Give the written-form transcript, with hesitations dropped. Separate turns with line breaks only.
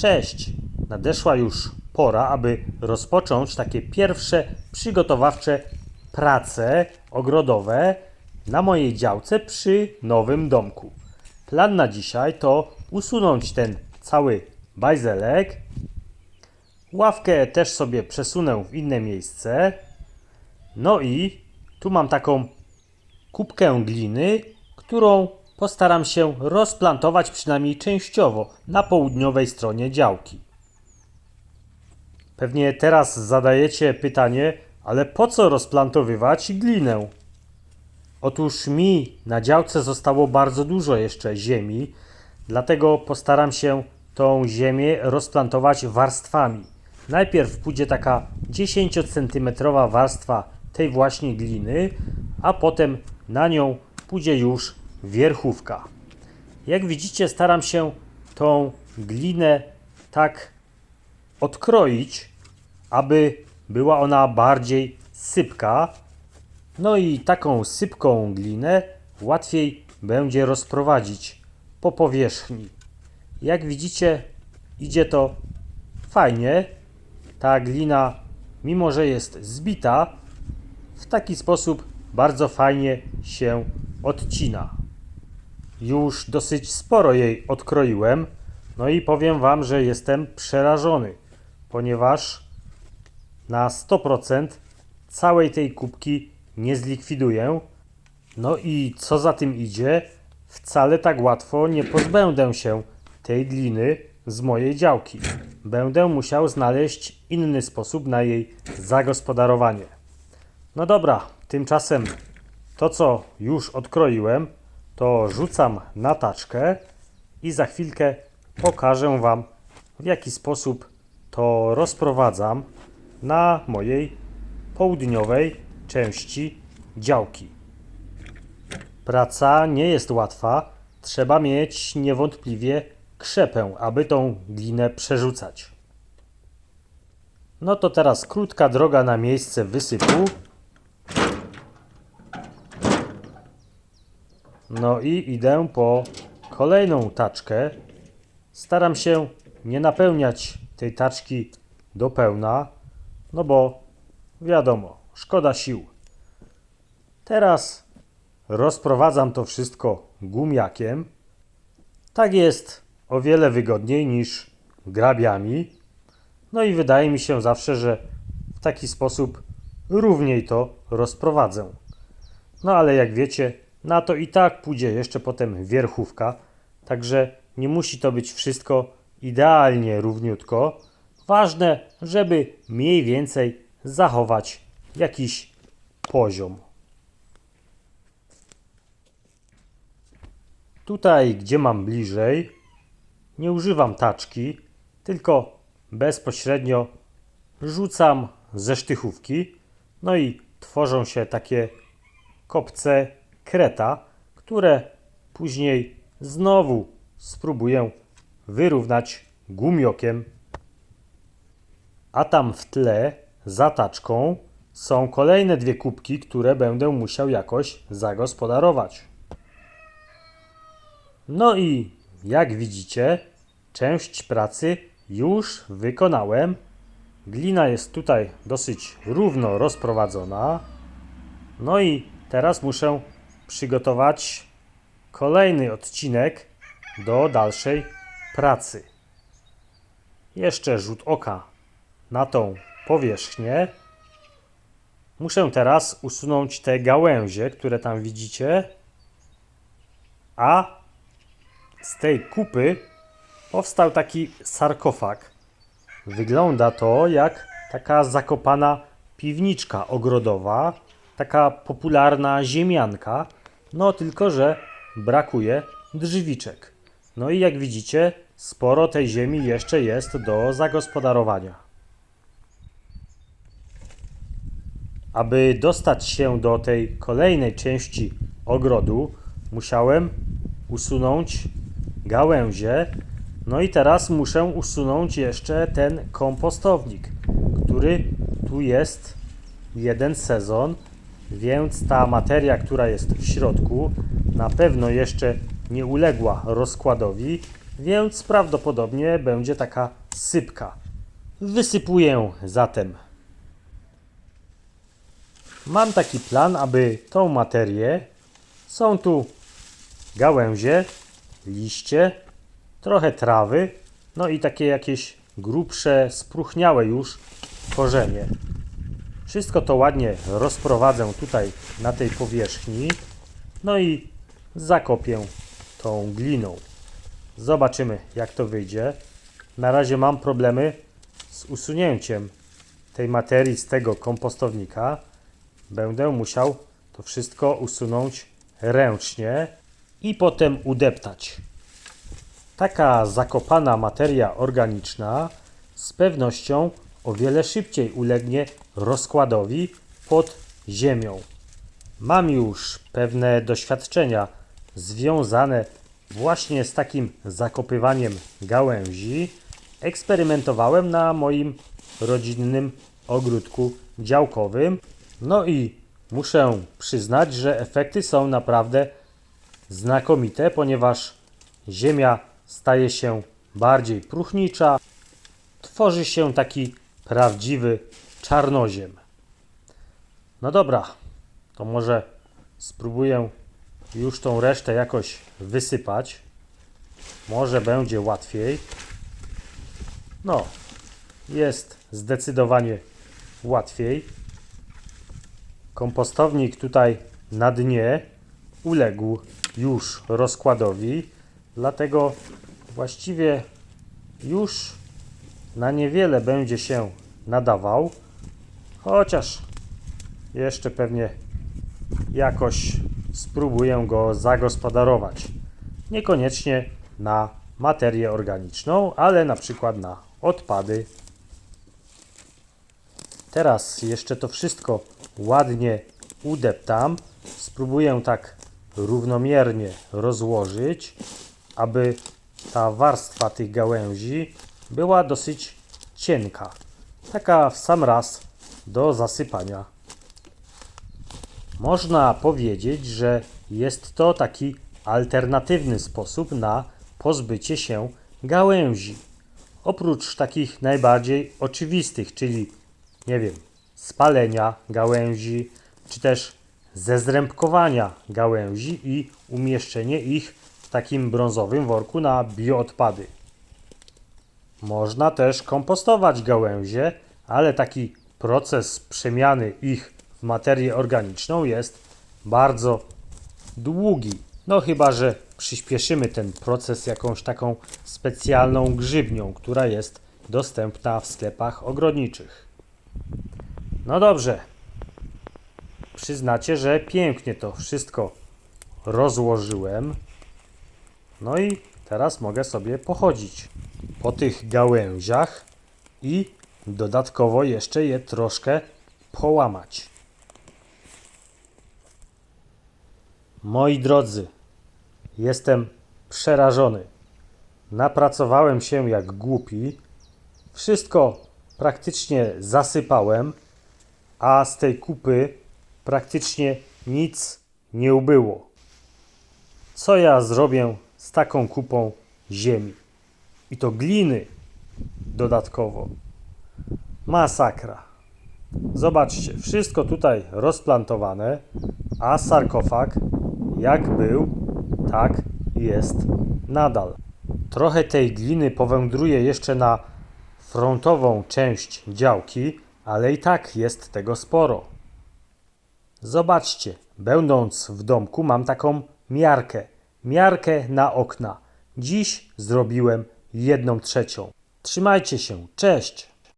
Cześć! Nadeszła już pora, aby rozpocząć takie pierwsze przygotowawcze prace ogrodowe na mojej działce przy nowym domku. Plan na dzisiaj to usunąć ten cały bajzelek. Ławkę też sobie przesunę w inne miejsce. No i tu mam taką kubkę gliny, którą postaram się rozplantować przynajmniej częściowo na południowej stronie działki. Pewnie teraz zadajecie pytanie, ale po co rozplantowywać glinę? Otóż mi na działce zostało bardzo dużo jeszcze ziemi, dlatego postaram się tą ziemię rozplantować warstwami. Najpierw pójdzie taka 10 cm warstwa tej właśnie gliny, a potem na nią pójdzie już wierchówka. Jak widzicie, staram się tą glinę tak odkroić, aby była ona bardziej sypka. No i taką sypką glinę łatwiej będzie rozprowadzić po powierzchni. Jak widzicie, idzie to fajnie. Ta glina, mimo że jest zbita, w taki sposób bardzo fajnie się odcina. Już dosyć sporo jej odkroiłem, no i powiem Wam, że jestem przerażony, ponieważ na 100% całej tej kubki nie zlikwiduję. No i co za tym idzie, wcale tak łatwo nie pozbędę się tej gliny z mojej działki. Będę musiał znaleźć inny sposób na jej zagospodarowanie. No dobra, tymczasem to, co już odkroiłem, to rzucam na taczkę i za chwilkę pokażę Wam, w jaki sposób to rozprowadzam na mojej południowej części działki. Praca nie jest łatwa, trzeba mieć niewątpliwie krzepę, aby tą glinę przerzucać. No to teraz krótka droga na miejsce wysypu. No i idę po kolejną taczkę. Staram się nie napełniać tej taczki do pełna, no bo wiadomo, szkoda sił. Teraz rozprowadzam to wszystko gumiakiem. Tak jest o wiele wygodniej niż grabiami. No i wydaje mi się zawsze, że w taki sposób równiej to rozprowadzę. No ale jak wiecie, na to i tak pójdzie jeszcze potem wierchówka, także nie musi to być wszystko idealnie równiutko. Ważne, żeby mniej więcej zachować jakiś poziom. Tutaj, gdzie mam bliżej, nie używam taczki, tylko bezpośrednio rzucam ze sztychówki. No i tworzą się takie kopce kreta, które później znowu spróbuję wyrównać gumiokiem. A tam w tle, za taczką, są kolejne dwie kubki, które będę musiał jakoś zagospodarować. No i jak widzicie, część pracy już wykonałem. Glina jest tutaj dosyć równo rozprowadzona. No i teraz muszę przygotować kolejny odcinek do dalszej pracy. Jeszcze rzut oka na tą powierzchnię. Muszę teraz usunąć te gałęzie, które tam widzicie, a z tej kupy powstał taki sarkofag. Wygląda to jak taka zakopana piwniczka ogrodowa, taka popularna ziemianka, no tylko że brakuje drzwiczek. No i jak widzicie, sporo tej ziemi jeszcze jest do zagospodarowania. Aby dostać się do tej kolejnej części ogrodu, musiałem usunąć gałęzie. No i teraz muszę usunąć jeszcze ten kompostownik, który tu jest jeden sezon, więc ta materia, która jest w środku, na pewno jeszcze nie uległa rozkładowi więc prawdopodobnie będzie taka sypka. Wysypuję zatem. Mam taki plan, aby tą materię, są tu gałęzie, liście, trochę trawy, no i takie jakieś grubsze, spróchniałe już korzenie. Wszystko to ładnie rozprowadzę tutaj na tej powierzchni, no i zakopię tą gliną. Zobaczymy, jak to wyjdzie. Na razie mam problemy z usunięciem tej materii z tego kompostownika. Będę musiał to wszystko usunąć ręcznie i potem udeptać. Taka zakopana materia organiczna z pewnością o wiele szybciej ulegnie rozkładowi pod ziemią. Mam już pewne doświadczenia związane właśnie z takim zakopywaniem gałęzi. Eksperymentowałem na moim rodzinnym ogródku działkowym. No i muszę przyznać, że efekty są naprawdę znakomite, ponieważ ziemia staje się bardziej próchnicza, tworzy się taki prawdziwy czarnoziem. No dobra, to może spróbuję już tą resztę jakoś wysypać. Może będzie łatwiej. No, jest zdecydowanie łatwiej. Kompostownik tutaj na dnie uległ już rozkładowi, dlatego właściwie już na niewiele będzie się nadawał, chociaż jeszcze pewnie jakoś spróbuję go zagospodarować. Niekoniecznie na materię organiczną, ale na przykład na odpady. Teraz jeszcze to wszystko ładnie udeptam. Spróbuję tak równomiernie rozłożyć, aby ta warstwa tych gałęzi była dosyć cienka. Taka w sam raz do zasypania. Można powiedzieć, że jest to taki alternatywny sposób na pozbycie się gałęzi. Oprócz takich najbardziej oczywistych, czyli nie wiem, spalenia gałęzi, czy też zezrębkowania gałęzi i umieszczenie ich w takim brązowym worku na bioodpady. Można też kompostować gałęzie, ale taki proces przemiany ich w materię organiczną jest bardzo długi. No chyba że przyspieszymy ten proces jakąś taką specjalną grzybnią, która jest dostępna w sklepach ogrodniczych. No dobrze. Przyznacie, że pięknie to wszystko rozłożyłem. No i teraz mogę sobie pochodzić po tych gałęziach i dodatkowo jeszcze je troszkę połamać. Moi drodzy, jestem przerażony. Napracowałem się jak głupi. Wszystko praktycznie zasypałem, a z tej kupy praktycznie nic nie ubyło. Co ja zrobię z taką kupą ziemi? I to gliny dodatkowo. Masakra. Zobaczcie, wszystko tutaj rozplantowane, a sarkofag jak był, tak jest nadal. Trochę tej gliny powędruje jeszcze na frontową część działki, ale i tak jest tego sporo. Zobaczcie, będąc w domku mam taką miarkę na okna. Dziś zrobiłem 1/3. Trzymajcie się, cześć!